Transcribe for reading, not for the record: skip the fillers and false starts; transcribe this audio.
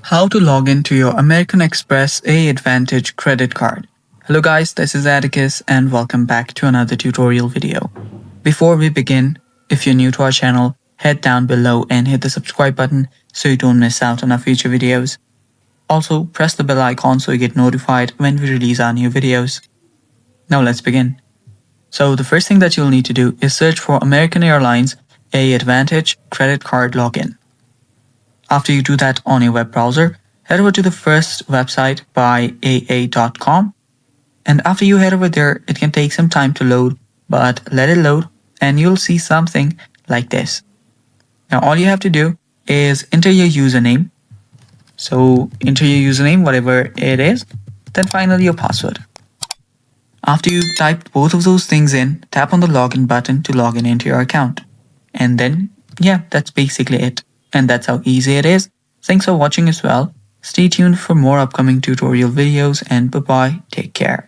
How to log into your American Express AAdvantage Credit Card. Hello guys, this is Atticus and welcome back to another tutorial video. Before we begin, if you're new to our channel, head down below and hit the subscribe button so you don't miss out on our future videos. Also, press the bell icon so you get notified when we release our new videos. Now let's begin. So the first thing that you'll need to do is search for American Airlines AAdvantage Credit Card login. After you do that on your web browser, head over to the first website by aa.com. And after you head over there, it can take some time to load, but let it load and you'll see something like this. Now all you have to do is enter your username. So enter your username, whatever it is, then finally your password. After you've typed both of those things in, tap on the login button to log in into your account. And then, yeah, that's basically it. And that's how easy it is. Thanks for watching as well. Stay tuned for more upcoming tutorial videos and bye-bye. Take care.